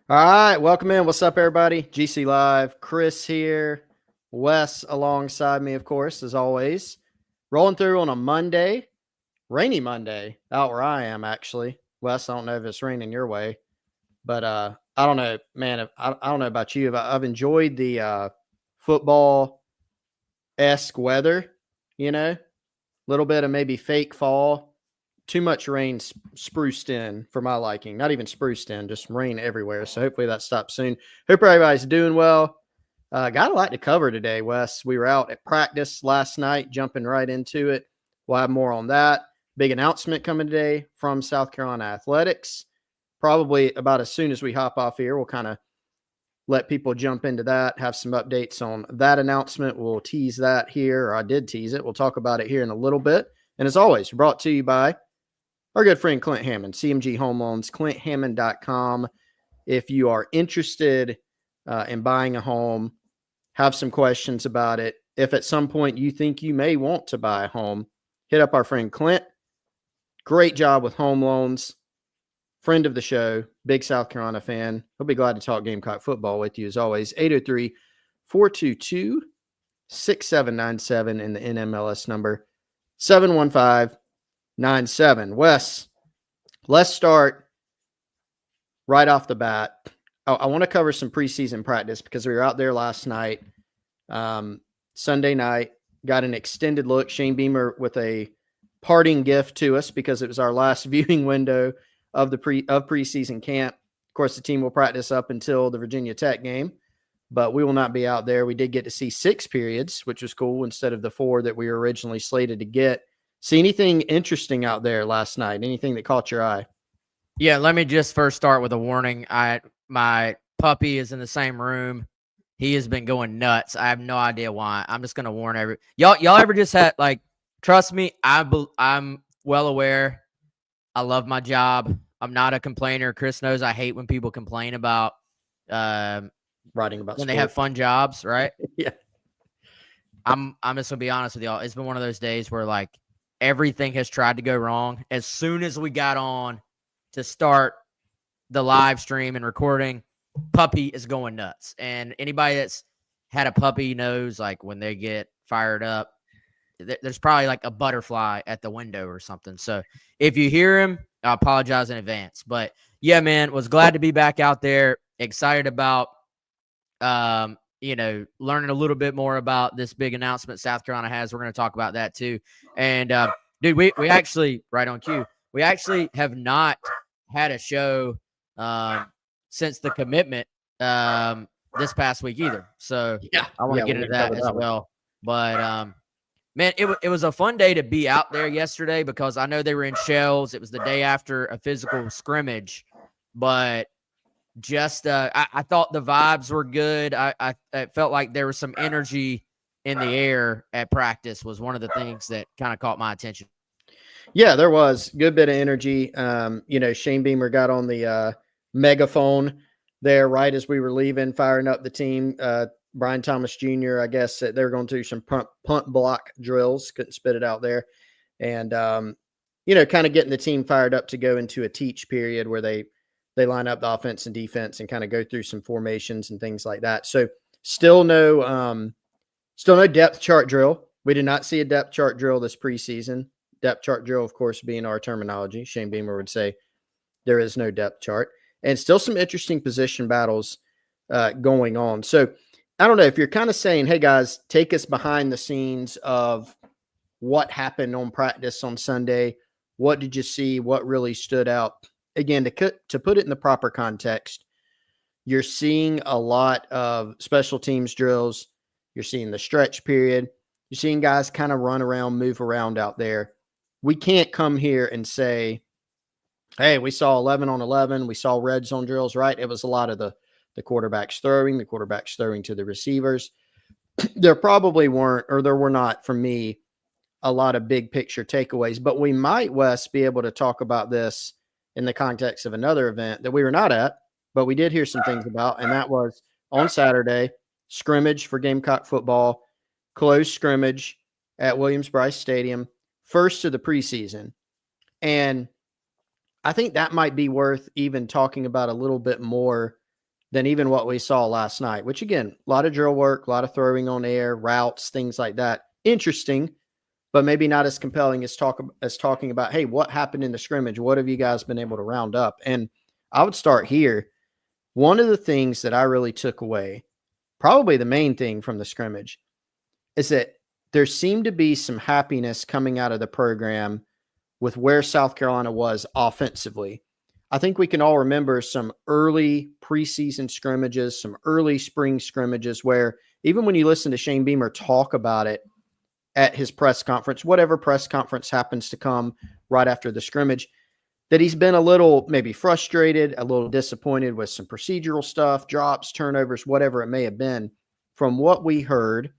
All right, welcome in. What's up, everybody? GC Live, Chris here, Wes alongside me, of course, as always. Rolling through on a Monday, rainy Monday, out where I am, actually. Wes, I don't know if it's raining your way, but I don't know, man. I don't know about you. I've enjoyed the football-esque weather, a little bit of maybe fake fall. Too much rain spruced in for my liking. Not even spruced in, just rain everywhere. So hopefully that stops soon. Hope everybody's doing well. Got a lot to cover today, Wes. We were out at practice last night, jumping right into it. We'll have more on that. Big announcement coming today from South Carolina Athletics. Probably about as soon as we hop off here, we'll kind of let people jump into that, have some updates on that announcement. We'll tease that here, or I did tease it. We'll talk about it here in a little bit. And as always, brought to you by our good friend Clint Hammond, CMG Home Loans, ClintHammond.com. If you are interested in buying a home, have some questions about it. If at some point you think you may want to buy a home, hit up our friend Clint. Great job with home loans. Friend of the show, big South Carolina fan. He'll be glad to talk Gamecock football with you as always. 803-422-6797 in the NMLS number, 715-97. Wes, let's start right off the bat. I want to cover some preseason practice because we were out there last night, Sunday night, got an extended look. Shane Beamer with a parting gift to us because it was our last viewing window of the preseason camp. Of course, the team will practice up until the Virginia Tech game, but we will not be out there. We did get to see 6 periods, which was cool, instead of the 4 that we were originally slated to get. See anything interesting out there last night? Anything that caught your eye? Yeah, let me just first start with a warning. My puppy is in the same room. He has been going nuts. I have no idea why. I'm just gonna warn y'all ever just had, like, trust me, I'm well aware. I love my job. I'm not a complainer. Chris knows I hate when people complain about writing about when they have fun jobs, right? Yeah. I'm just gonna be honest with y'all. It's been one of those days where, like, everything has tried to go wrong. As soon as we got on to start the live stream and recording, puppy is going nuts. And anybody that's had a puppy knows, like, when they get fired up, there's probably like a butterfly at the window or something. So if you hear him, I apologize in advance. But yeah, man, was glad to be back out there. Excited about, learning a little bit more about this big announcement South Carolina has. We're going to talk about that too. And dude, we actually, right on cue, we actually have not had a show since the commitment this past week either. So Yeah, I want to get into that as well. But man, it was a fun day to be out there yesterday because I know they were in shells. It was the day after a physical scrimmage, but just I thought the vibes were good. I felt like there was some energy in the air at practice was one of the things that kind of caught my attention. Yeah, there was good bit of energy. Shane Beamer got on the megaphone there right as we were leaving, firing up the team. Brian Thomas Jr., I guess they were going to do some punt block drills. Couldn't spit it out there. And, kind of getting the team fired up to go into a teach period where they line up the offense and defense and kind of go through some formations and things like that. So still no depth chart drill. We did not see a depth chart drill this preseason. Depth chart drill, of course, being our terminology. Shane Beamer would say there is no depth chart. And still some interesting position battles going on. So I don't know if you're kind of saying, hey, guys, take us behind the scenes of what happened on practice on Sunday. What did you see? What really stood out? Again, to put it in the proper context, you're seeing a lot of special teams drills. You're seeing the stretch period. You're seeing guys kind of run around, move around out there. We can't come here and say, hey, we saw 11 on 11. We saw red zone drills, right? It was a lot of the quarterbacks throwing to the receivers. There probably weren't, or there were not, for me, a lot of big picture takeaways. But we might, Wes, be able to talk about this in the context of another event that we were not at, but we did hear some things about, and that was on Saturday, scrimmage for Gamecock football, closed scrimmage at Williams-Brice Stadium, first of the preseason. And I think that might be worth even talking about a little bit more than even what we saw last night, which again, a lot of drill work, a lot of throwing on air, routes, things like that. Interesting, but maybe not as compelling as talking about, hey, what happened in the scrimmage? What have you guys been able to round up? And I would start here. One of the things that I really took away, probably the main thing from the scrimmage, is that there seemed to be some happiness coming out of the program with where South Carolina was offensively. I think we can all remember some early preseason scrimmages, some early spring scrimmages where even when you listen to Shane Beamer talk about it at his press conference, whatever press conference happens to come right after the scrimmage, that he's been a little maybe frustrated, a little disappointed with some procedural stuff, drops, turnovers, whatever it may have been. From what we heard,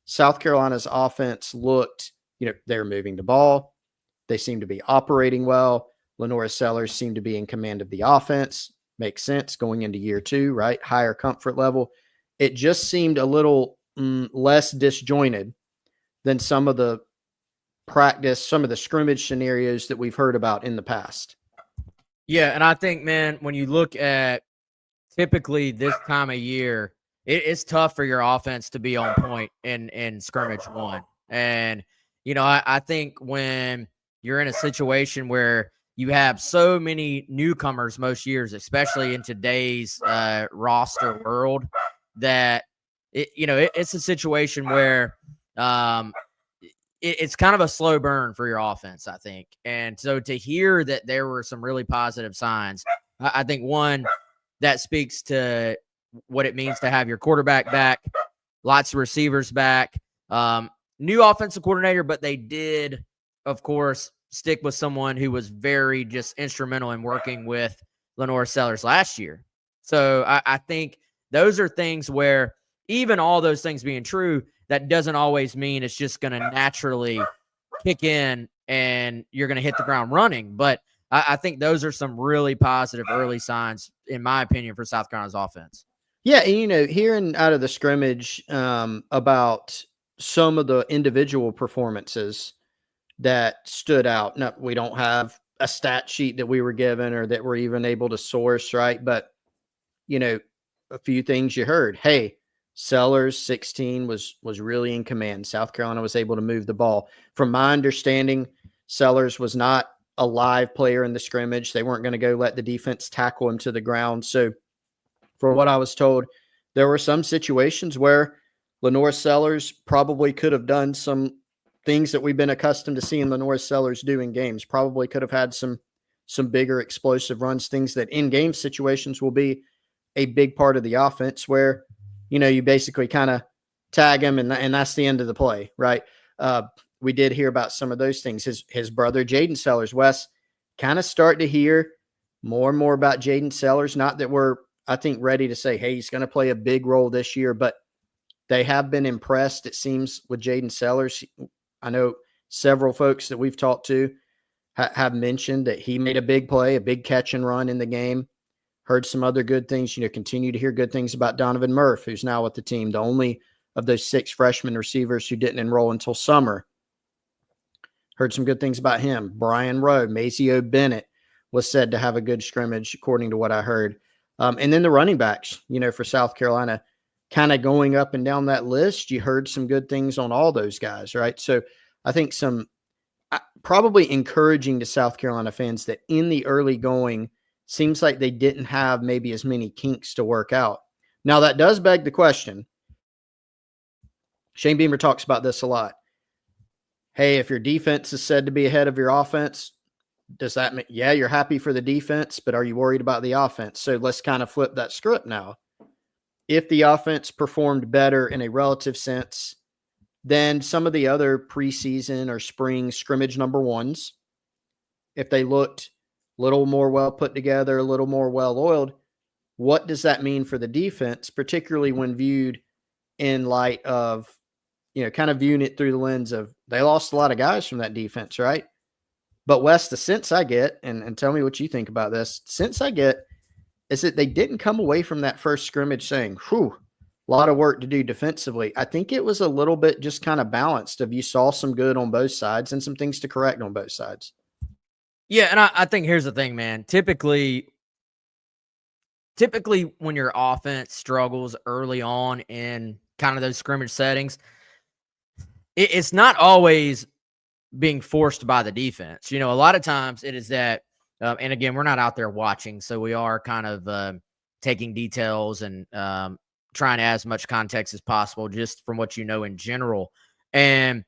South Carolina's offense looked, they were moving the ball. They seemed to be operating well. Lenora Sellers seemed to be in command of the offense. Makes sense going into year 2, right? Higher comfort level. It just seemed a little less disjointed than some of the practice, some of the scrimmage scenarios that we've heard about in the past. Yeah, and I think, man, when you look at typically this time of year, it's tough for your offense to be on point in scrimmage 1. And, I think when you're in a situation where you have so many newcomers most years, especially in today's roster world, that, it's a situation where it's kind of a slow burn for your offense, I think. And so to hear that there were some really positive signs, I think, one, that speaks to what it means to have your quarterback back, lots of receivers back, new offensive coordinator, but they did, of course, stick with someone who was very just instrumental in working with Lenora Sellers last year. So I think those are things where, even all those things being true, that doesn't always mean it's just going to naturally kick in and you're going to hit the ground running. But I think those are some really positive early signs, in my opinion, for South Carolina's offense. Yeah, and hearing out of the scrimmage about some of the individual performances that stood out. No, we don't have a stat sheet that we were given or that we're even able to source, right? But, a few things you heard. Hey, Sellers 16 was really in command. South Carolina was able to move the ball. From my understanding, Sellers was not a live player in the scrimmage. They weren't going to go let the defense tackle him to the ground. So for what I was told, there were some situations where Lenora Sellers probably could have done some things that we've been accustomed to seeing Lenora Sellers do in games. Probably could have had some bigger explosive runs, things that in game situations will be a big part of the offense where, you basically kind of tag him and that's the end of the play, right? We did hear about some of those things. His brother, Jaden Sellers, Wes, kind of start to hear more and more about Jaden Sellers. Not that we're, I think, ready to say, hey, he's going to play a big role this year, but they have been impressed, it seems, with Jaden Sellers. I know several folks that we've talked to have mentioned that he made a big play, a big catch and run in the game. Heard some other good things, continue to hear good things about Donovan Murph, who's now with the team, the only of those 6 freshman receivers who didn't enroll until summer. Heard some good things about him. Brian Rowe, Mazio Bennett was said to have a good scrimmage, according to what I heard. And then the running backs, for South Carolina, kind of going up and down that list. You heard some good things on all those guys, right? So I think some probably encouraging to South Carolina fans that in the early going, seems like they didn't have maybe as many kinks to work out. Now, that does beg the question. Shane Beamer talks about this a lot. Hey, if your defense is said to be ahead of your offense, does that mean, yeah, you're happy for the defense, but are you worried about the offense? So let's kind of flip that script now. If the offense performed better in a relative sense than some of the other preseason or spring scrimmage number ones, if they looked a little more well put together, a little more well oiled, what does that mean for the defense, particularly when viewed in light of, kind of viewing it through the lens of they lost a lot of guys from that defense, right? But Wes, the sense I get, and tell me what you think about this, sense I get is that they didn't come away from that first scrimmage saying, whew, a lot of work to do defensively. I think it was a little bit just kind of balanced of you saw some good on both sides and some things to correct on both sides. Yeah, and I think here's the thing, man. Typically typically when your offense struggles early on in kind of those scrimmage settings, it's not always being forced by the defense. A lot of times it is that, and again, we're not out there watching, so we are kind of taking details and trying to add as much context as possible just from what in general. And,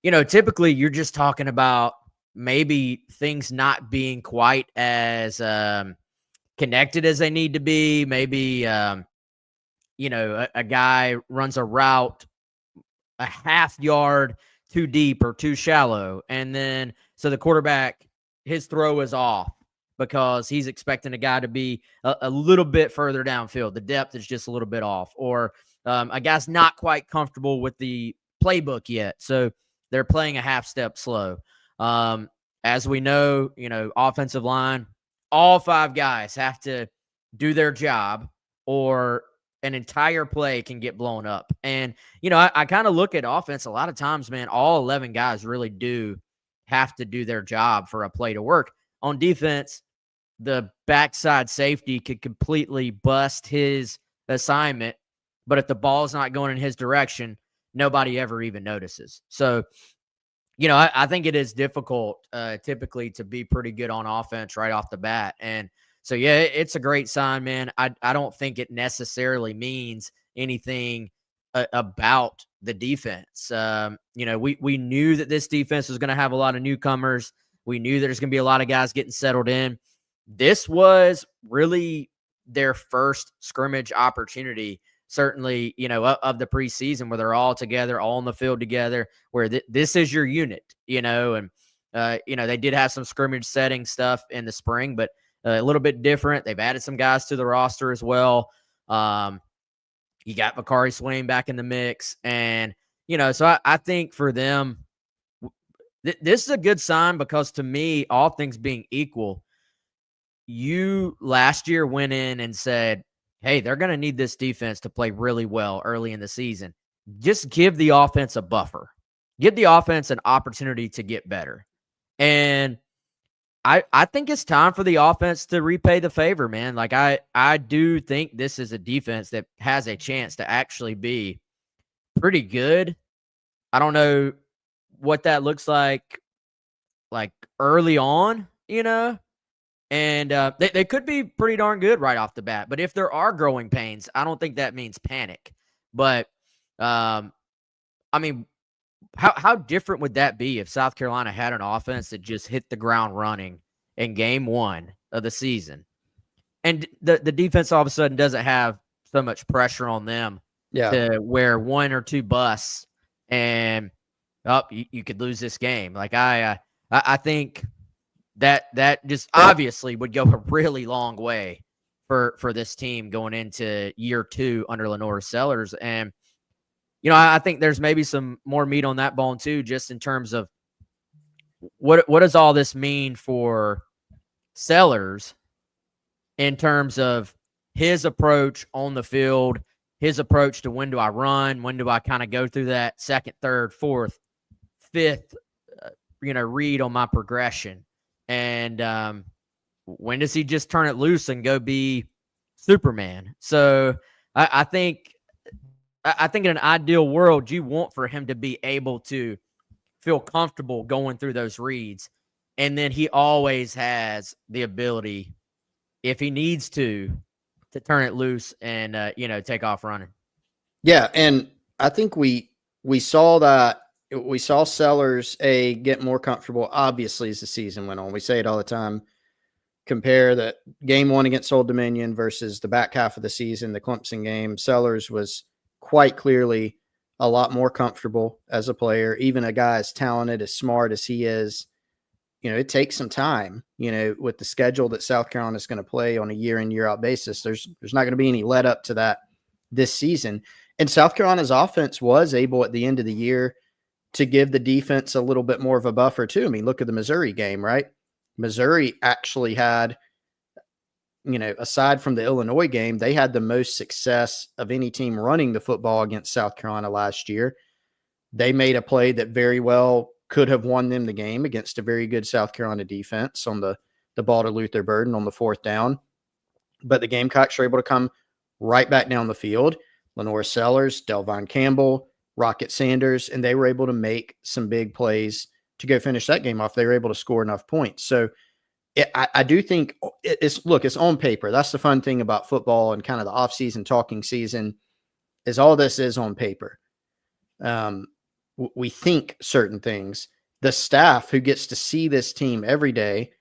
typically you're just talking about maybe things not being quite as connected as they need to be. Maybe, a guy runs a route a half yard too deep or too shallow. And then, so the quarterback, his throw is off because he's expecting a guy to be a little bit further downfield. The depth is just a little bit off. Or a guy's not quite comfortable with the playbook yet. So they're playing a half step slow. As we know, offensive line, all 5 guys have to do their job or an entire play can get blown up. And, I kind of look at offense a lot of times, man, all 11 guys really do have to do their job for a play to work. On defense, the backside safety could completely bust his assignment, but if the ball's not going in his direction, nobody ever even notices. So, I think it is difficult typically to be pretty good on offense right off the bat. And so, yeah, it's a great sign, man. I don't think it necessarily means anything about the defense. We knew that this defense was going to have a lot of newcomers. We knew there's going to be a lot of guys getting settled in. This was really their first scrimmage opportunity, certainly, of the preseason where they're all together, all on the field together, where this is your unit, and, they did have some scrimmage setting stuff in the spring, but a little bit different. They've added some guys to the roster as well. You got Bakari Swain back in the mix. And, so I think for them, this is a good sign because to me, all things being equal, you last year went in and said, hey, they're going to need this defense to play really well early in the season. Just give the offense a buffer. Give the offense an opportunity to get better. And I think it's time for the offense to repay the favor, man. Like I do think this is a defense that has a chance to actually be pretty good. I don't know what that looks like early on, and they could be pretty darn good right off the bat. But if there are growing pains, I don't think that means panic. But I mean, how different would that be if South Carolina had an offense that just hit the ground running in game 1 of the season, and the defense all of a sudden doesn't have so much pressure on them to where 1 or 2 busts and you could lose this game. Like I think that just obviously would go a really long way for this team going into year 2 under Lenore Sellers. And I think there's maybe some more meat on that bone too, just in terms of what does all this mean for Sellers in terms of his approach on the field, his approach to when do I run, when do I kind of go through that second, third, fourth, fifth, read on my progression, and when does he just turn it loose and go be Superman? So I think in an ideal world, you want for him to be able to feel comfortable going through those reads. And then he always has the ability, if he needs to turn it loose and, take off running. Yeah. And I think we saw that. We saw Sellers get more comfortable, obviously, as the season went on. We say it all the time. Compare the game 1 against Old Dominion versus the back half of the season, the Clemson game. Sellers was quite clearly a lot more comfortable as a player. Even a guy as talented, as smart as he is, it takes some time, with the schedule that South Carolina is going to play on a year in, year out basis. There's not going to be any let up to that this season. And South Carolina's offense was able at the end of the year to give the defense a little bit more of a buffer too. I mean, look at the Missouri game, right? Missouri actually had, aside from the Illinois game, they had the most success of any team running the football against South Carolina last year. They made a play that very well could have won them the game against a very good South Carolina defense on the ball to Luther Burden on the 4th down. but the Gamecocks were able to come right back down the field. Lenora Sellers, Delvon Campbell, Rocket Sanders, and they were able to make some big plays to go finish that game off. They were able to score enough points. So I do think it's on paper. That's the fun thing about football and kind of the offseason talking season is all this is on paper. We think certain things. The staff who gets to see this team every day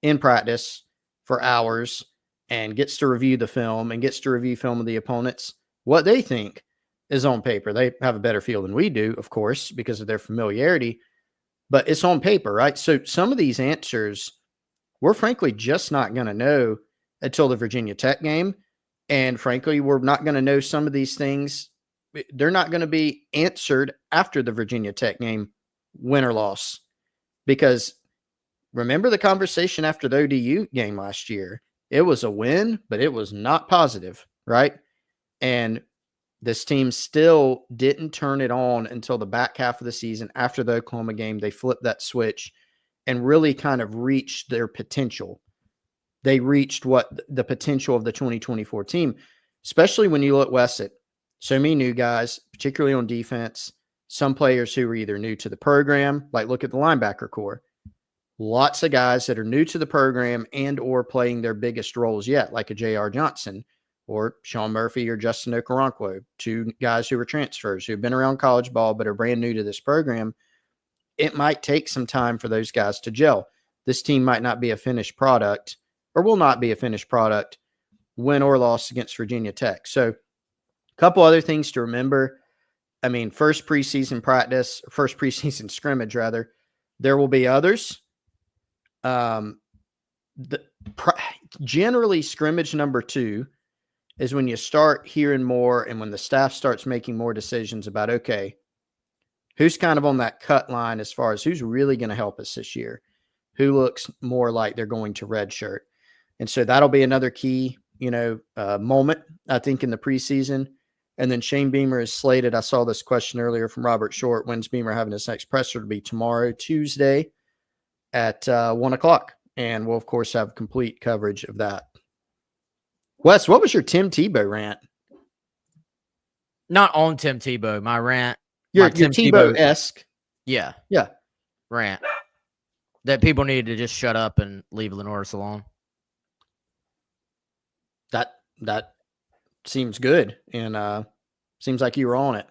in practice for hours and gets to review the film and gets to review film of the opponents, what they think is on paper. They have a better feel than we do, of course, because of their familiarity, but it's on paper, right? So some of these answers we're frankly just not going to know until the Virginia Tech game. And frankly, we're not going to know some of these things. They're not going to be answered after the Virginia Tech game, win or loss. Because remember the conversation after the ODU game last year? It was a win, but it was not positive, right? And this team still didn't turn it on until the back half of the season. After the Oklahoma game, they flipped that switch and really kind of reached their potential. They reached what the potential of the 2024 team, especially when you look west at so many new guys, particularly on defense, some players who are either new to the program, like look at the linebacker core. Lots of guys that are new to the program and or playing their biggest roles yet, like a J.R. Johnson or Sean Murphy or Justin Okoronkwo, two guys who are transfers, who have been around college ball but are brand new to this program. It might take some time for those guys to gel. This team might not be a finished product or will not be a finished product, win or loss against Virginia Tech. So a couple other things to remember. I mean, first preseason scrimmage, rather. There will be others. Generally, scrimmage number 2 is when you start hearing more and when the staff starts making more decisions about, okay, who's kind of on that cut line as far as who's really going to help us this year? Who looks more like they're going to redshirt? And so that'll be another key, moment, I think, in the preseason. And then Shane Beamer is slated. I saw this question earlier from Robert Short. When's Beamer having his next presser? To be tomorrow, Tuesday at 1 o'clock. And we'll, of course, have complete coverage of that. Wes, what was your Tim Tebow rant? Not on Tim Tebow. My rant. Your Tebow-esque. Yeah. Yeah. Rant. That people need to just shut up and leave Lenora alone. That seems good. And seems like you were on it.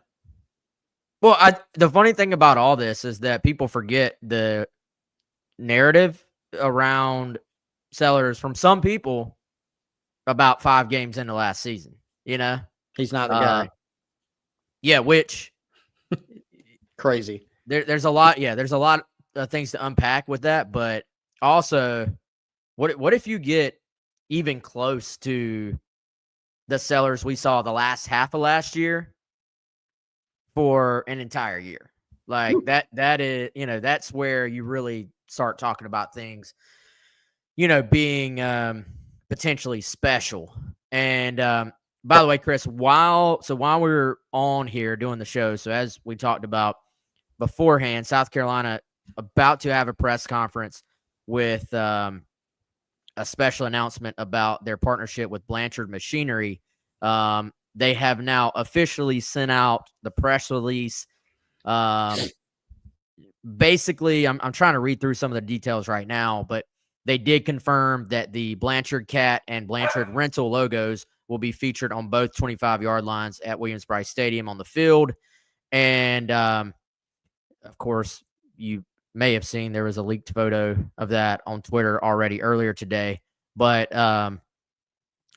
Well, the funny thing about all this is that people forget the narrative around Sellers from some people about 5 games into last season. He's not the guy. Yeah, which crazy. There's a lot. Yeah, there's a lot of things to unpack with that. But also, what if you get even close to the Sellers we saw the last half of last year for an entire year? Like that is, that's where you really start talking about things, being potentially special. And by the way, Chris, while we're on here doing the show, so as we talked about beforehand, South Carolina about to have a press conference with a special announcement about their partnership with Blanchard Machinery. They have now officially sent out the press release. Basically, I'm trying to read through some of the details right now, but they did confirm that the Blanchard Cat and Blanchard Rental logos will be featured on both 25-yard lines at Williams-Brice Stadium on the field. And, of course, you may have seen there was a leaked photo of that on Twitter already earlier today. But,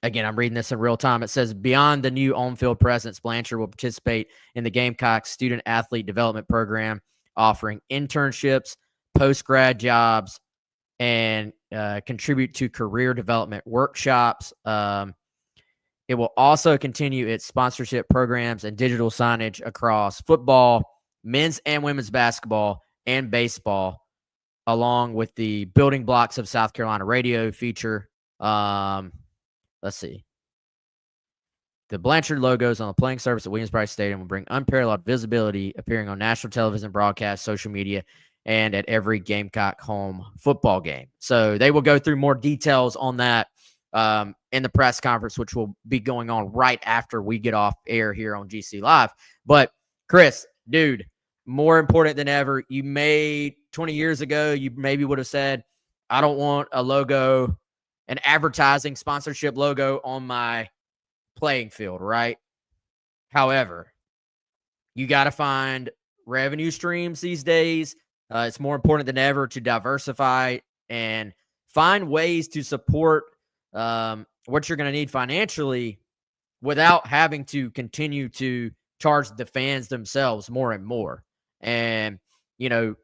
again, I'm reading this in real time. It says, beyond the new on-field presence, Blanchard will participate in the Gamecock Student-Athlete Development Program, offering internships, post-grad jobs, and contribute to career development workshops. It will also continue its sponsorship programs and digital signage across football, men's and women's basketball, and baseball, along with the Building Blocks of South Carolina radio feature. Let's see. The Blanchard logos on the playing surface at Williams-Brice Stadium will bring unparalleled visibility, appearing on national television broadcast, social media, and at every Gamecock home football game. So they will go through more details on that. in the press conference, which will be going on right after we get off air here on GC Live. But Chris, dude, more important than ever. You made 20 years ago, you maybe would have said, I don't want a logo, an advertising sponsorship logo on my playing field, right? However, you got to find revenue streams these days. It's more important than ever to diversify and find ways to support what you're going to need financially without having to continue to charge the fans themselves more and more. And,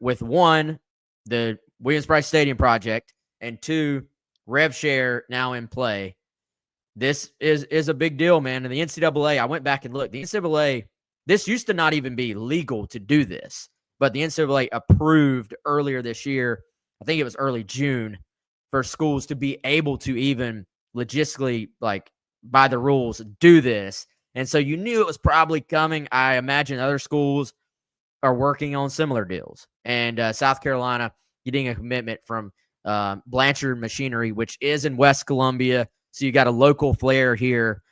with one, the Williams-Brice Stadium project, and two, rev share now in play, this is a big deal, man. And the NCAA, I went back and looked. The NCAA, this used to not even be legal to do this, but the NCAA approved earlier this year, I think it was early June, for schools to be able to even logistically, by the rules, do this. And so you knew it was probably coming. I imagine other schools are working on similar deals. And South Carolina getting a commitment from Blanchard Machinery, which is in West Columbia. So you got a local flair here.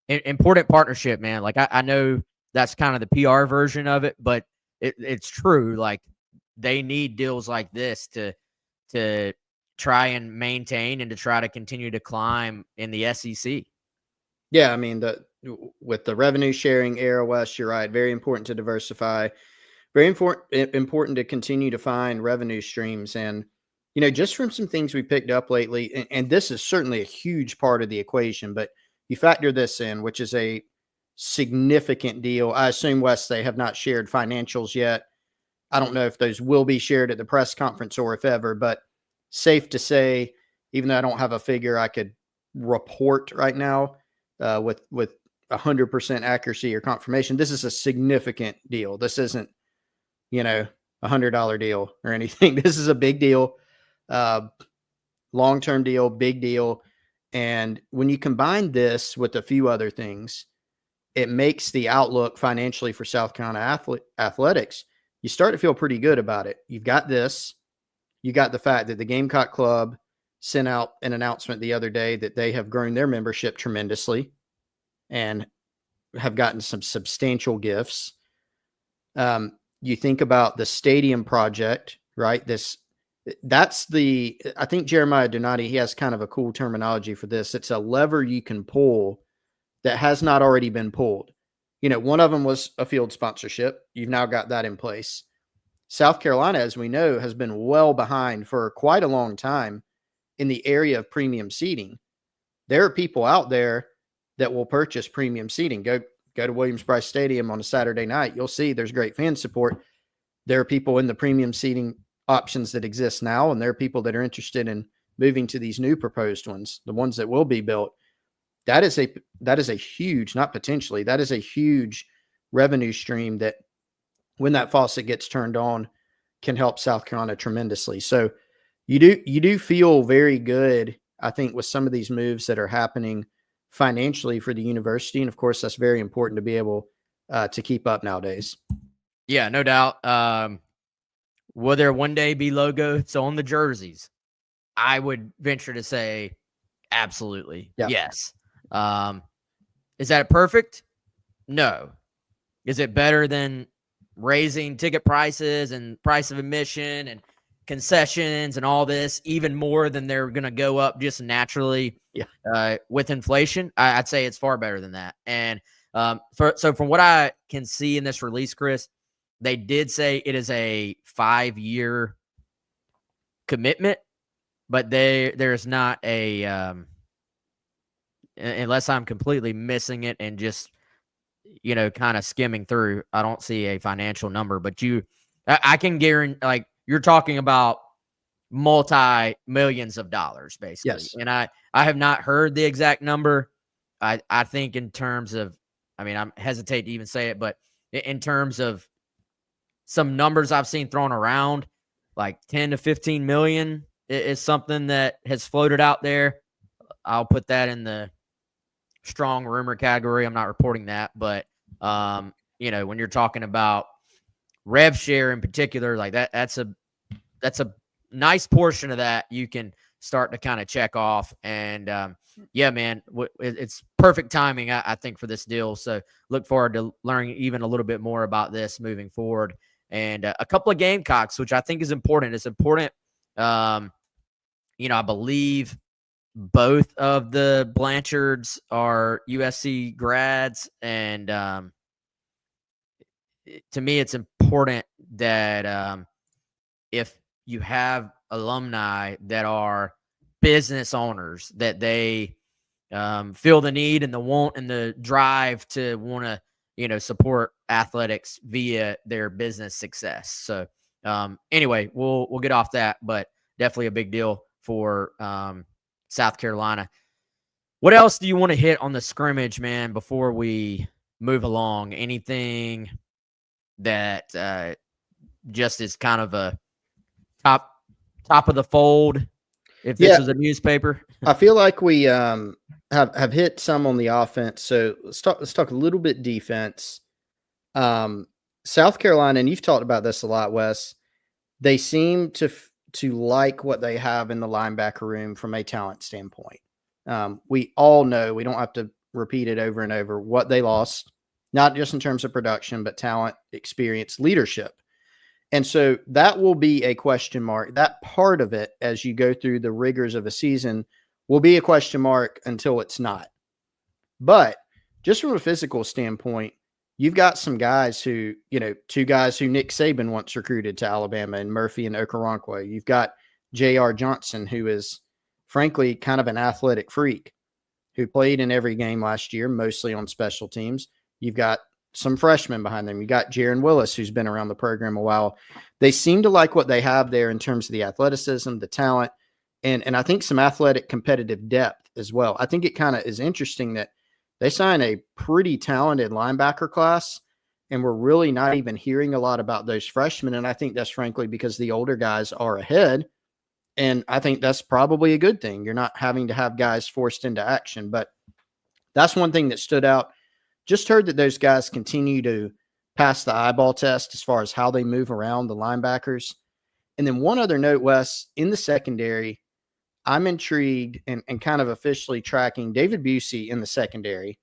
Important partnership, man. I know that's kind of the PR version of it, but it's true. They need deals like this to try and maintain and to try to continue to climb in the SEC. Yeah, I mean, with the revenue sharing era, Wes, you're right. Very important to diversify. Very important to continue to find revenue streams. And, just from some things we picked up lately, and this is certainly a huge part of the equation, but you factor this in, which is a significant deal. I assume, Wes, they have not shared financials yet. I don't know if those will be shared at the press conference or if ever, but safe to say, even though I don't have a figure I could report right now with 100% accuracy or confirmation, this is a significant deal. This isn't, $100 deal or anything. This is a big deal, long-term deal, big deal. And when you combine this with a few other things, it makes the outlook financially for South Carolina athletics, you start to feel pretty good about it. You've got this. You got the fact that the Gamecock Club sent out an announcement the other day that they have grown their membership tremendously and have gotten some substantial gifts. You think about the stadium project, right? I think Jeremiah Donati, he has kind of a cool terminology for this. It's a lever you can pull that has not already been pulled. One of them was a field sponsorship. You've now got that in place. South Carolina, as we know, has been well behind for quite a long time in the area of premium seating. There are people out there that will purchase premium seating. Go to Williams-Brice Stadium on a Saturday night. You'll see there's great fan support. There are people in the premium seating options that exist now, and there are people that are interested in moving to these new proposed ones, the ones that will be built. That is a huge, not potentially, that is a huge revenue stream that, when that faucet gets turned on, can help South Carolina tremendously. So you do feel very good, I think, with some of these moves that are happening financially for the university. And of course, that's very important to be able to keep up nowadays. Yeah, no doubt. Will there one day be logos on the jerseys? I would venture to say absolutely. Yeah. Yes. Is that perfect? No. Is it better than raising ticket prices and price of admission and concessions and all this even more than they're going to go up just naturally with inflation? I'd say it's far better than that. And so from what I can see in this release, Chris, they did say it is a 5-year commitment, but there's not a unless I'm completely missing it and just kind of skimming through, I don't see a financial number. But I can guarantee, you're talking about multi-millions of dollars, basically. Yes. And I have not heard the exact number. I think in terms of, I'm hesitate to even say it, but in terms of some numbers I've seen thrown around, like 10 to 15 million is something that has floated out there. I'll put that in the strong rumor category. I'm not reporting that, but when you're talking about rev share in particular, like that's a nice portion of that you can starting to kind of check off. And yeah, man, it's perfect timing, I think, for this deal. So look forward to learning even a little bit more about this moving forward. And a couple of Gamecocks, which I think is important. It's important. I believe both of the Blanchards are USC grads, and to me, it's important that if you have alumni that are business owners, that they feel the need and the want and the drive to want to, support athletics via their business success. So anyway, we'll get off that, but definitely a big deal for South Carolina. What else do you want to hit on the scrimmage, man, before we move along? Anything that just is kind of a top of the fold if this was a newspaper? I feel like we have hit some on the offense. So let's talk a little bit defense. South Carolina, and you've talked about this a lot, Wes, they seem to like what they have in the linebacker room from a talent standpoint. We all know, we don't have to repeat it over and over, what they lost, not just in terms of production, but talent, experience, leadership. And so that will be a question mark. That part of it, as you go through the rigors of a season, will be a question mark until it's not. But just from a physical standpoint, you've got some guys who, two guys who Nick Saban once recruited to Alabama, and Murphy and Okoronkwo. You've got J.R. Johnson, who is frankly kind of an athletic freak, who played in every game last year, mostly on special teams. You've got some freshmen behind them. You got Jaron Willis, who's been around the program a while. They seem to like what they have there in terms of the athleticism, the talent, and I think some athletic competitive depth as well. I think it kind of is interesting that they signed a pretty talented linebacker class, and we're really not even hearing a lot about those freshmen. And I think that's frankly because the older guys are ahead. And I think that's probably a good thing. You're not having to have guys forced into action. But that's one thing that stood out. Just heard that those guys continue to pass the eyeball test as far as how they move around the linebackers. And then one other note, Wes, in the secondary, I'm intrigued and kind of officially tracking David Busey in the secondary.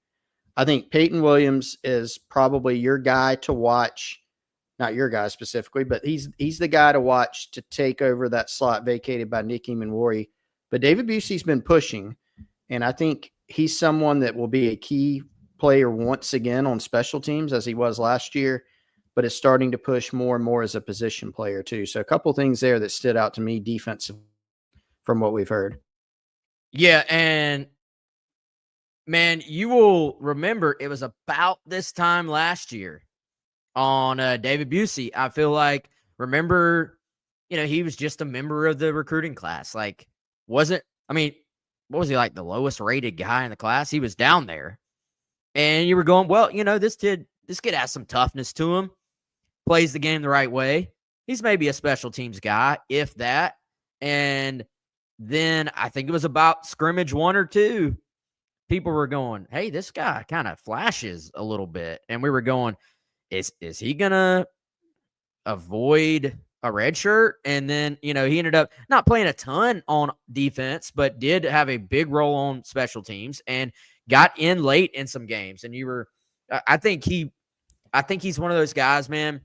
I think Peyton Williams is probably your guy to watch. Not your guy specifically, but he's the guy to watch to take over that slot vacated by Nick Emanwori. But David Busey's been pushing, and I think he's someone that will be a key player once again on special teams as he was last year, but is starting to push more and more as a position player too. So a couple of things there that stood out to me defensive from what we've heard. Yeah, and man, you will remember it was about this time last year on David Busey. I feel like, remember, he was just a member of the recruiting class. Like, what was he, like the lowest rated guy in the class? He was down there. And you were going, well, this kid has some toughness to him, plays the game the right way. He's maybe a special teams guy, if that. And then I think it was about scrimmage 1 or 2. People were going, hey, this guy kind of flashes a little bit. And we were going, is he going to avoid a red shirt? And then, he ended up not playing a ton on defense, but did have a big role on special teams and got in late in some games. And I think he's one of those guys, man,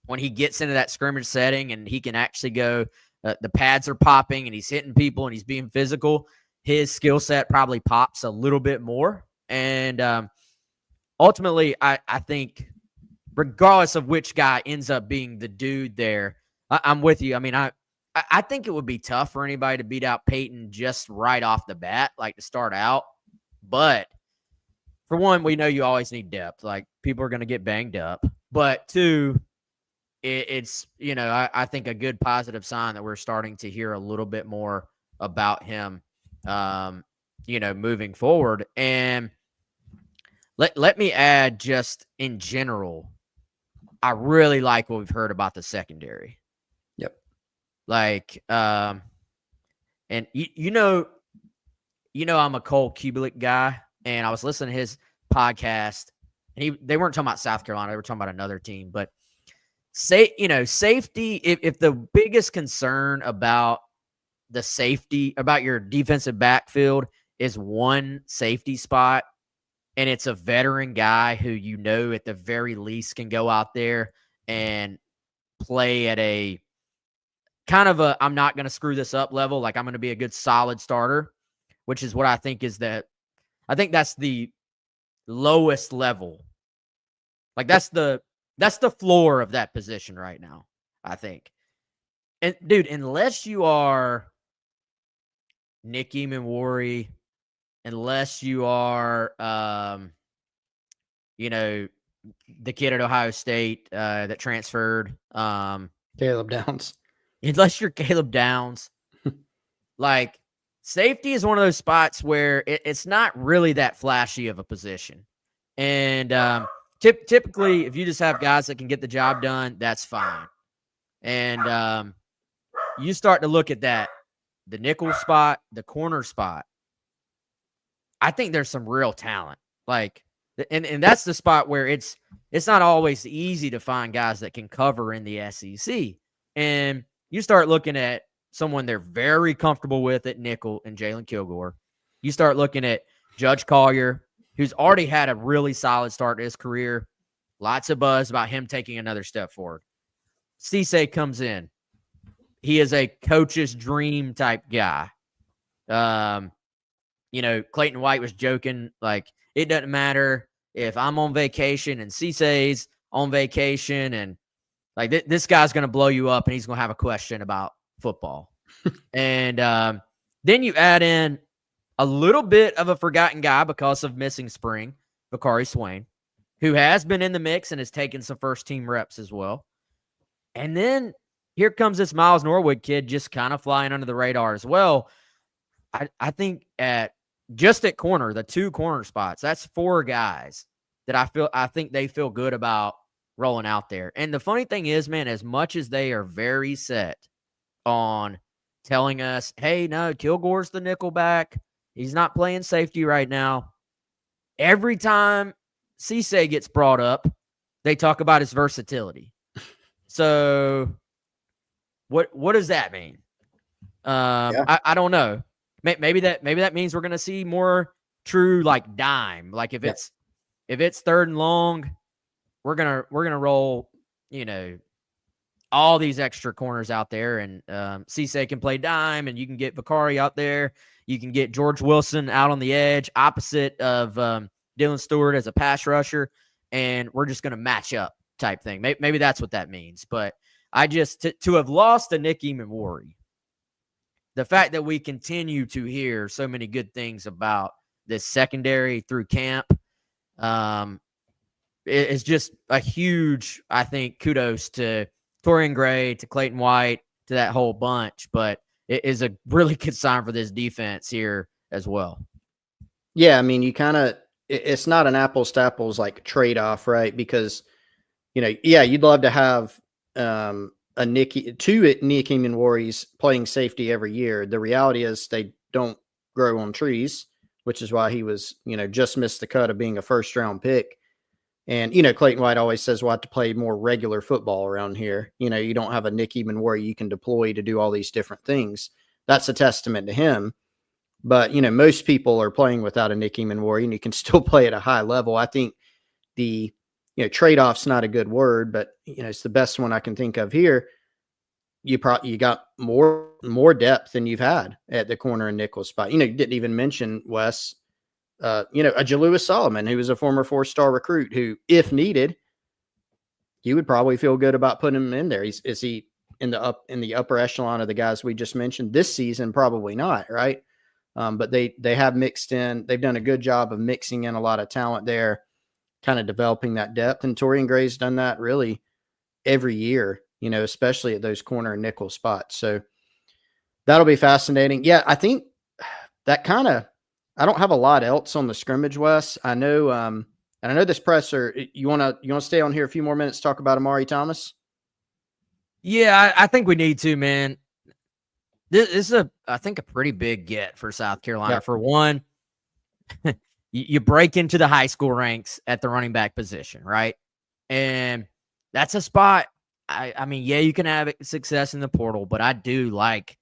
when he gets into that scrimmage setting and he can actually go, the pads are popping and he's hitting people and he's being physical, his skill set probably pops a little bit more. And ultimately, I think regardless of which guy ends up being the dude there, I'm with you. I mean, I think it would be tough for anybody to beat out Peyton just right off the bat, like to start out. But for one, we know you always need depth. Like, people are going to get banged up. But two, it's, I think a good positive sign that we're starting to hear a little bit more about him, moving forward. And let me add, just in general, I really like what we've heard about the secondary. Yep. Like, and I'm a Cole Kubelik guy, and I was listening to his podcast, and they weren't talking about South Carolina, they were talking about another team. But safety, if the biggest concern about the safety, about your defensive backfield is one safety spot, and it's a veteran guy who at the very least can go out there and play at a kind of a I'm not going to screw this up level. Like I'm going to be a good solid starter, which is what I think I think that's the lowest level. Like that's the floor of that position right now, I think. And dude, unless you are Nick Eamon-Warry, unless you are the kid at Ohio State that transferred, Caleb Downs. Unless you're Caleb Downs, like safety is one of those spots where it's not really that flashy of a position. And typically, if you just have guys that can get the job done, that's fine. And you start to look at that, the nickel spot, the corner spot. I think there's some real talent. Like, and that's the spot where it's not always easy to find guys that can cover in the SEC. And you start looking at someone they're very comfortable with at nickel and Jalen Kilgore. You start looking at Judge Collier, who's already had a really solid start to his career. Lots of buzz about him taking another step forward. Cisse comes in. He is a coach's dream type guy. Clayton White was joking, like, it doesn't matter if I'm on vacation and Cisse's on vacation, and like this guy's going to blow you up and he's going to have a question about football. And then you add in a little bit of a forgotten guy because of missing spring, Bakari Swain, who has been in the mix and has taken some first team reps as well. And then here comes this Miles Norwood kid just kind of flying under the radar as well. I think at corner, the 2 corner spots, that's 4 guys that I think they feel good about rolling out there. And the funny thing is, man, as much as they are very set on telling us, hey, no, Kilgore's the nickel back, he's not playing safety right now, every time Cisse gets brought up, they talk about his versatility. So what does that mean? I don't know. Maybe that means we're going to see more true like dime. Like if it's 3rd and long, we're gonna roll, all these extra corners out there, and Cisse can play dime, and you can get Bakari out there. You can get George Wilson out on the edge, opposite of Dylan Stewart as a pass rusher, and we're just gonna match up type thing. Maybe that's what that means. But I just to have lost a Nick Eamon-Warry, the fact that we continue to hear so many good things about this secondary through camp, it's just a huge, I think, kudos to Torian Gray, to Clayton White, to that whole bunch. But it is a really good sign for this defense here as well. Yeah, I mean, it's not an apples to apples like trade-off, right? Because, you'd love to have two Nick Eamon-Warrys playing safety every year. The reality is they don't grow on trees, which is why he was, just missed the cut of being a first-round pick. And, Clayton White always says we'll have to play more regular football around here. You don't have a Nick Eamon-Warry you can deploy to do all these different things. That's a testament to him. But, most people are playing without a Nick Eamon-Warry, and you can still play at a high level. I think the, trade-off's not a good word, but, it's the best one I can think of here. You got more depth than you've had at the corner and nickel spot. You didn't even mention, Wes, a Jalewis Solomon, who was a former 4-star recruit, who, if needed, you would probably feel good about putting him in there. Is he in the upper echelon of the guys we just mentioned this season? Probably not, right? But they have mixed in. They've done a good job of mixing in a lot of talent there, kind of developing that depth. And Torian Gray's done that really every year, especially at those corner and nickel spots. So that'll be fascinating. Yeah, I think that I don't have a lot else on the scrimmage, Wes. I know, and I know this presser. You want to stay on here a few more minutes to talk about Amari Thomas? Yeah, I think we need to, man. This is I think a pretty big get for South Carolina. Yeah. For one, you break into the high school ranks at the running back position, right? And that's a spot. I mean, yeah, you can have success in the portal, but I do like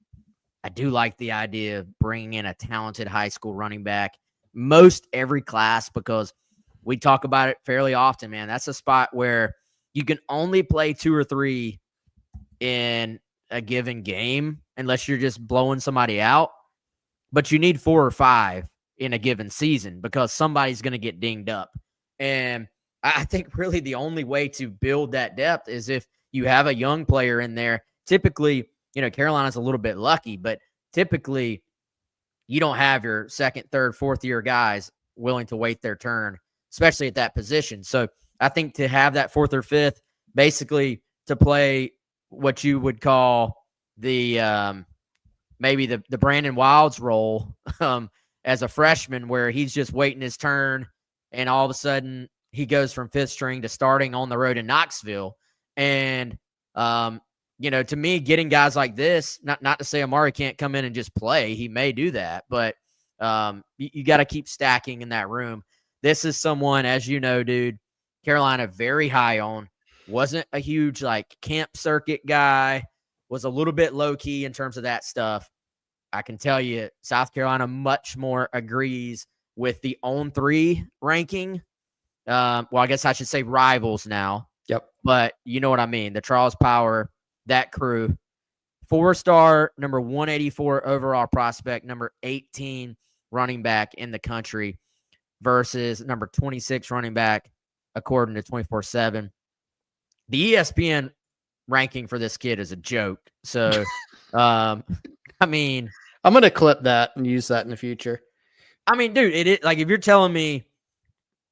I do like the idea of bringing in a talented high school running back most every class, because we talk about it fairly often, man. That's a spot where you can only play 2 or 3 in a given game unless you're just blowing somebody out. But you need 4 or 5 in a given season because somebody's going to get dinged up. And I think really the only way to build that depth is if you have a young player in there. Typically, Carolina's a little bit lucky, but typically you don't have your second, third, fourth year guys willing to wait their turn, especially at that position. So I think to have that fourth or fifth, basically to play what you would call the maybe the Brandon Wilds role as a freshman, where he's just waiting his turn, and all of a sudden he goes from fifth string to starting on the road in Knoxville. And to me, getting guys like this, not to say Amari can't come in and just play. He may do that, but you got to keep stacking in that room. This is someone, as you know, dude, Carolina very high on. Wasn't a huge camp circuit guy. Was a little bit low key in terms of that stuff. I can tell you, South Carolina much more agrees with the on 3 ranking. Well, I guess I should say rivals now. Yep. But you know what I mean. The Charles Power, that crew. 4-star, number 184 overall prospect, number 18 running back in the country versus number 26 running back, according to 24/7. The ESPN ranking for this kid is a joke. So, I mean, I'm going to clip that and use that in the future. I mean, dude, it is if you're telling me,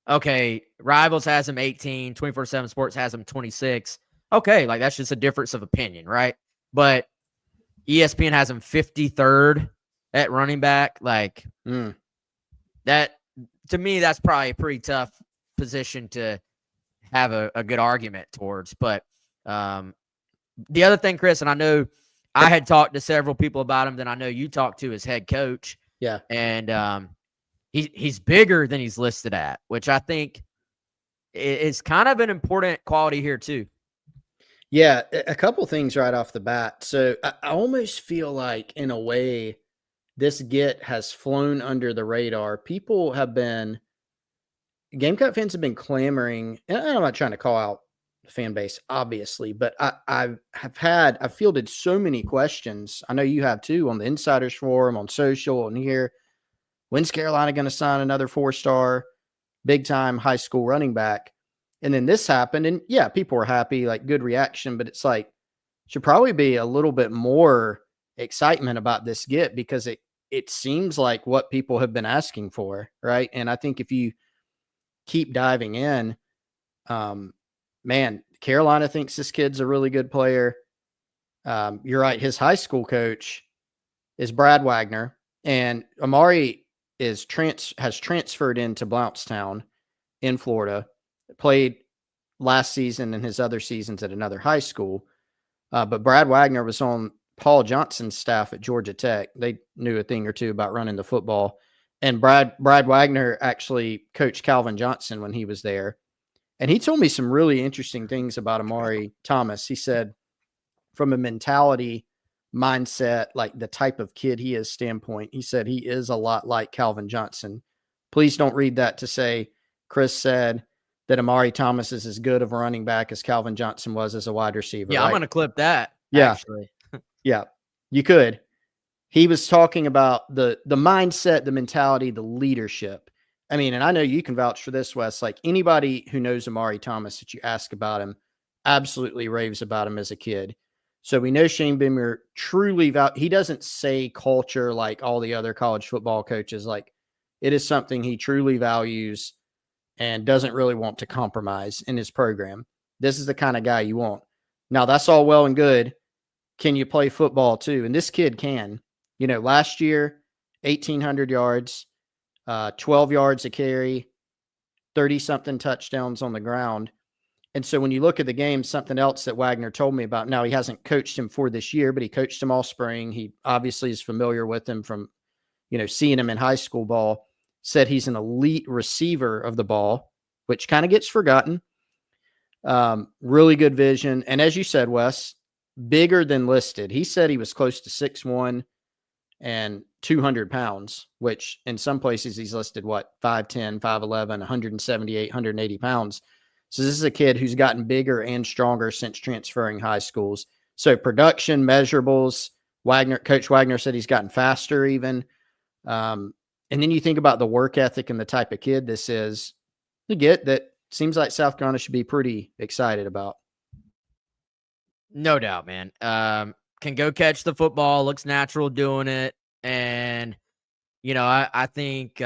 okay, Rivals has him 18, 24/7 Sports has him 26. Okay, that's just a difference of opinion, right? But ESPN has him 53rd at running back. That, to me, that's probably a pretty tough position to have a good argument towards. But the other thing, Chris, and I know I had talked to several people about him than I know you talked to his head coach. Yeah. And he's bigger than he's listed at, which I think is kind of an important quality here too. Yeah, a couple things right off the bat. So I almost feel like, in a way, this get has flown under the radar. Gamecock fans have been clamoring, and I'm not trying to call out the fan base, obviously, but I've fielded so many questions. I know you have too, on the Insiders Forum, on social, and here. When's Carolina going to sign another 4-star, big-time high school running back? And then this happened, and yeah, people were happy, good reaction, but it's should probably be a little bit more excitement about this get, because it seems like what people have been asking for, right? And I think if you keep diving in, man, Carolina thinks this kid's a really good player. You're right. His high school coach is Brad Wagner, and Amari has transferred into Blountstown in Florida, played last season and his other seasons at another high school. But Brad Wagner was on Paul Johnson's staff at Georgia Tech. They knew a thing or two about running the football. And Brad Wagner actually coached Calvin Johnson when he was there. And he told me some really interesting things about Amari Thomas. He said, from a mentality, mindset, the type of kid he is standpoint, he said he is a lot like Calvin Johnson. Please don't read that to say Chris said that Amari Thomas is as good of a running back as Calvin Johnson was as a wide receiver. Yeah, right? I'm going to clip that. Yeah. Actually. Yeah, you could. He was talking about the mindset, the mentality, the leadership. I mean, and I know you can vouch for this, Wes. Anybody who knows Amari Thomas that you ask about him absolutely raves about him as a kid. So we know Shane Beamer truly he doesn't say culture like all the other college football coaches. It is something he truly values and doesn't really want to compromise in his program. This is the kind of guy you want. Now, that's all well and good. Can you play football too? And this kid can. Last year, 1,800 yards, 12 yards a carry, 30-something touchdowns on the ground. And so when you look at the game, something else that Wagner told me about, now he hasn't coached him for this year, but he coached him all spring. He obviously is familiar with him from, seeing him in high school ball, said he's an elite receiver of the ball, which kind of gets forgotten. Really good vision. And as you said, Wes, bigger than listed. He said he was close to 6'1", and 200 pounds, which in some places he's listed, 5'10", 5'11", 178, 180 pounds. So this is a kid who's gotten bigger and stronger since transferring high schools. So production measurables, Coach Wagner said he's gotten faster even. And then you think about the work ethic and the type of kid this is, you get that seems like South Carolina should be pretty excited about. No doubt, man. Can go catch the football, looks natural doing it. And, I think,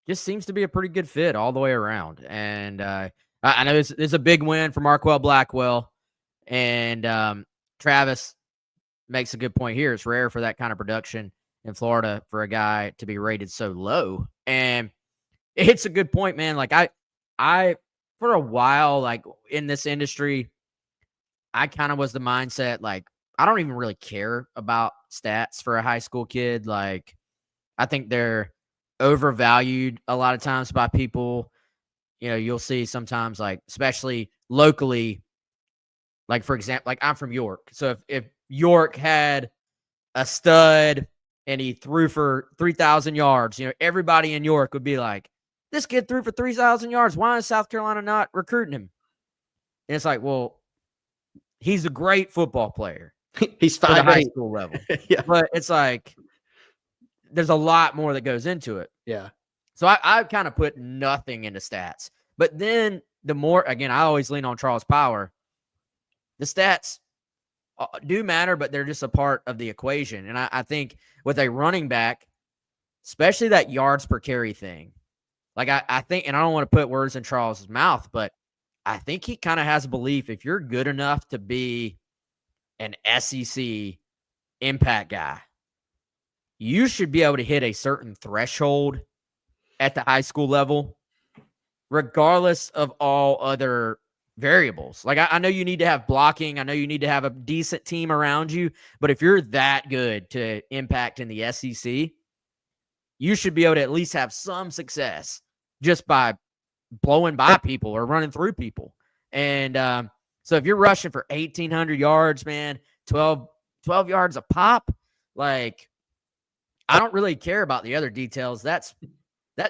just seems to be a pretty good fit all the way around. And I know it's a big win for Marquell Blackwell. And Travis makes a good point here. It's rare for that kind of production in Florida for a guy to be rated so low. And it's a good point, man. Like I for a while, like in this industry, I kind of was the mindset, like, I don't even really care about stats for a high school kid. Like, I think they're overvalued a lot of times by people. You'll see sometimes, like, especially locally, like, for example, like I'm from York. So if York had a stud and he threw for 3,000 yards, everybody in York would be like, this kid threw for 3,000 yards. Why is South Carolina not recruiting him? And it's like, well, he's a great football player. He's for the 5'8" high school level. Yeah. But it's like, there's a lot more that goes into it. Yeah. So I kind of put nothing into stats. But then the more, again, I always lean on Charles Power. The stats do matter, but they're just a part of the equation. And I think with a running back, especially that yards per carry thing, like I think, and I don't want to put words in Charles' mouth, but I think he kind of has a belief if you're good enough to be an SEC impact guy, you should be able to hit a certain threshold at the high school level, regardless of all other variables. Like, I know you need to have blocking. I know you need to have a decent team around you. But if you're that good to impact in the SEC, you should be able to at least have some success just by blowing by people or running through people. And so if you're rushing for 1,800 yards, man, 12 yards a pop, like, I don't really care about the other details. That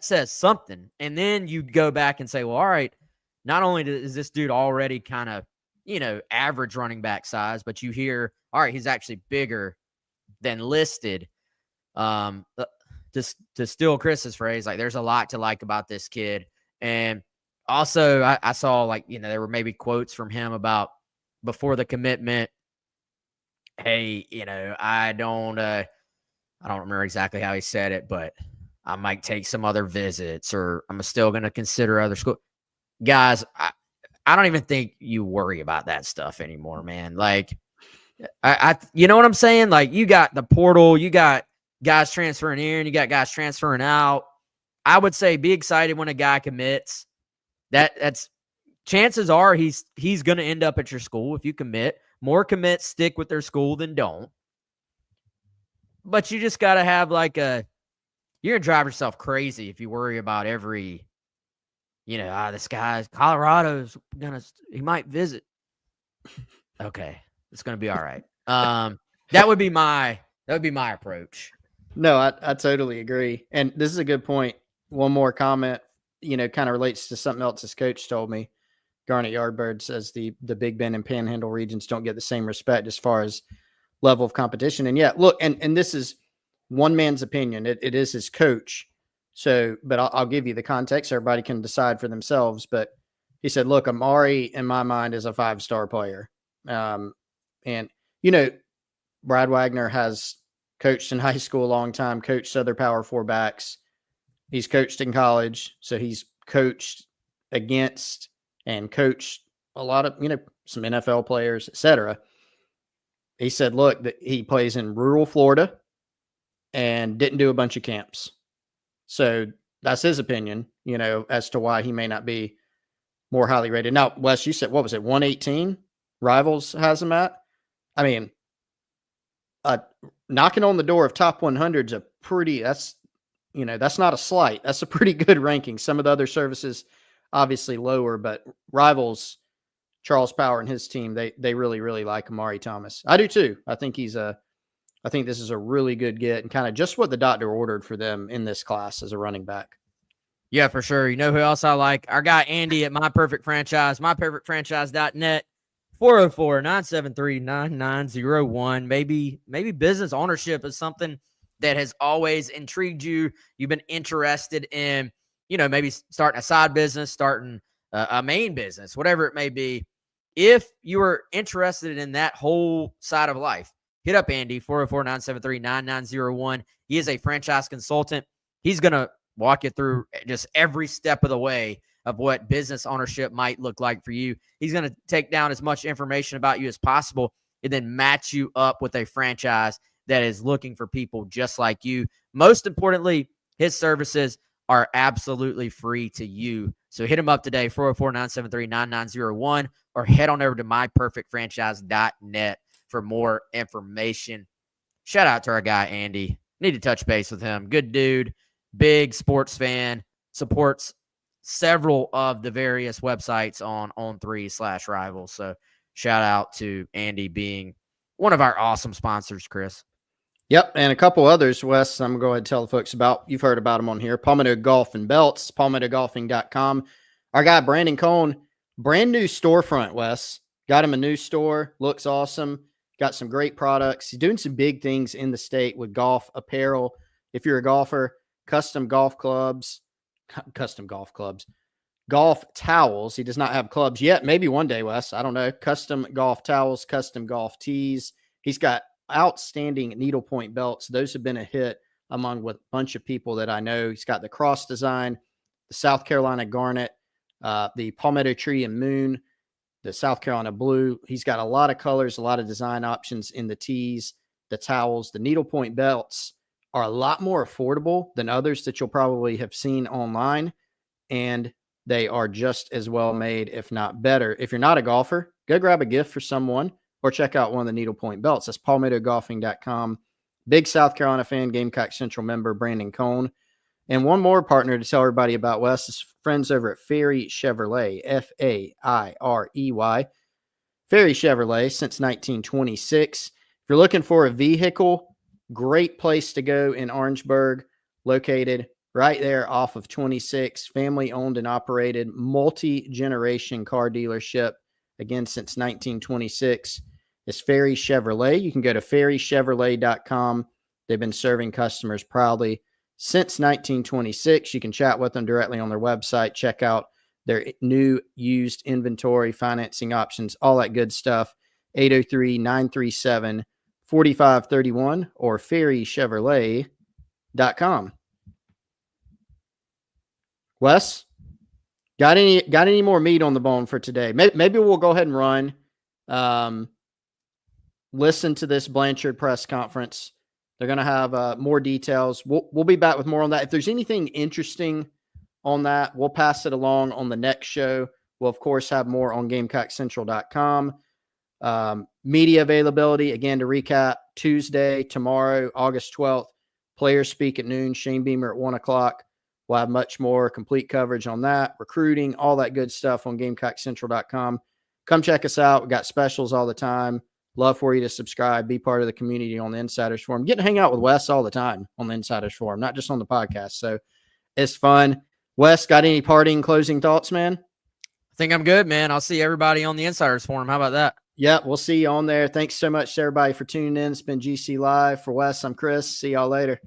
says something. And then you go back and say, well, all right, not only is this dude already kind of, average running back size, but you hear, all right, he's actually bigger than listed. To steal Chris's phrase, like, there's a lot to like about this kid. And also I saw, like, there were maybe quotes from him about before the commitment. Hey, I don't remember exactly how he said it, but I might take some other visits, or I'm still going to consider other school guys. I don't even think you worry about that stuff anymore, man. Like, you know what I'm saying? Like, you got the portal, you got guys transferring in, you got guys transferring out. I would say be excited when a guy commits. That's chances are he's going to end up at your school if you commit. More commits stick with their school than don't. But you just got to have you're going to drive yourself crazy if you worry about every, this guy's Colorado's he might visit. Okay. It's going to be all right. That would be my approach. No, I totally agree. And this is a good point. One more comment, kind of relates to something else his coach told me. Garnet Yardbird says the Big Bend and Panhandle regions don't get the same respect as far as level of competition. And yeah, look, and this is one man's opinion. It is his coach. So, but I'll give you the context. Everybody can decide for themselves. But he said, look, Amari in my mind is a 5-star player. And, Brad Wagner has coached in high school a long time, coached other Power 4 backs. He's coached in college. So he's coached against and coached a lot of, some NFL players, etc. He said, look, that he plays in rural Florida and didn't do a bunch of camps. So that's his opinion, as to why he may not be more highly rated. Now, Wes, you said, what was it, 118? Rivals has him at? I mean, knocking on the door of top 100 is that's not a slight. That's a pretty good ranking. Some of the other services obviously lower, but Rivals Charles Power and his team, they really, really like Amari Thomas. I do too. I think I think this is a really good get and kind of just what the doctor ordered for them in this class as a running back. Yeah, for sure. You know who else I like? Our guy Andy at My Perfect Franchise, myperfectfranchise.net, 404-973-9901. Maybe business ownership is something that has always intrigued you. You've been interested in, maybe starting a side business, starting a main business, whatever it may be. If you are interested in that whole side of life, hit up Andy, 404-973-9901. He is a franchise consultant. He's going to walk you through just every step of the way of what business ownership might look like for you. He's going to take down as much information about you as possible and then match you up with a franchise that is looking for people just like you. Most importantly, his services are absolutely free to you. So hit him up today, 404-973-9901, or head on over to myperfectfranchise.net for more information. Shout out to our guy, Andy. Need to touch base with him. Good dude. Big sports fan, supports several of the various websites on On3/Rivals. So shout out to Andy being one of our awesome sponsors, Chris. Yep, and a couple others, Wes, I'm going to go ahead and tell the folks about. You've heard about them on here. Palmetto Golf and Belts, palmettogolfing.com. Our guy, Brandon Cohn, brand new storefront, Wes. Got him a new store. Looks awesome. Got some great products. He's doing some big things in the state with golf apparel. If you're a golfer, custom golf towels. He does not have clubs yet. Maybe one day, Wes. I don't know. Custom golf towels, custom golf tees. He's got outstanding needlepoint belts. Those have been a hit among a bunch of people that I know. He's got the cross design, the South Carolina garnet, the palmetto tree and moon, the South Carolina blue. He's got a lot of colors, a lot of design options in the tees, the towels. The needlepoint belts are a lot more affordable than others that you'll probably have seen online, and they are just as well made, if not better. If you're not a golfer, go grab a gift for someone or check out one of the needlepoint belts. That's palmettogolfing.com. Big South Carolina fan, Gamecock Central member, Brandon Cohn. And one more partner to tell everybody about, Wes, is friends over at Ferry Chevrolet, F-A-I-R-E-Y. Ferry Chevrolet since 1926. If you're looking for a vehicle, great place to go in Orangeburg, located right there off of 26, family owned and operated, multi-generation car dealership. Again, since 1926, is Ferry Chevrolet. You can go to ferrychevrolet.com. They've been serving customers proudly since 1926. You can chat with them directly on their website. Check out their new used inventory, financing options, all that good stuff. 803-937-4531 or ferrychevrolet.com. Wes, got any more meat on the bone for today? Maybe we'll go ahead and run. Listen to this Blanchard press conference. They're going to have more details. We'll be back with more on that. If there's anything interesting on that, we'll pass it along on the next show. We'll, of course, have more on GamecockCentral.com. Media availability, again, to recap, Tuesday, tomorrow, August 12th, players speak at noon, Shane Beamer at 1 o'clock. We'll have much more complete coverage on that, recruiting, all that good stuff on GamecockCentral.com. Come check us out. We've got specials all the time. Love for you to subscribe, be part of the community on the Insiders Forum. Get to hang out with Wes all the time on the Insiders Forum, not just on the podcast. So it's fun. Wes, got any parting closing thoughts, man? I think I'm good, man. I'll see everybody on the Insiders Forum. How about that? Yeah, we'll see you on there. Thanks so much to everybody for tuning in. It's been GC Live. For Wes, I'm Chris. See y'all later.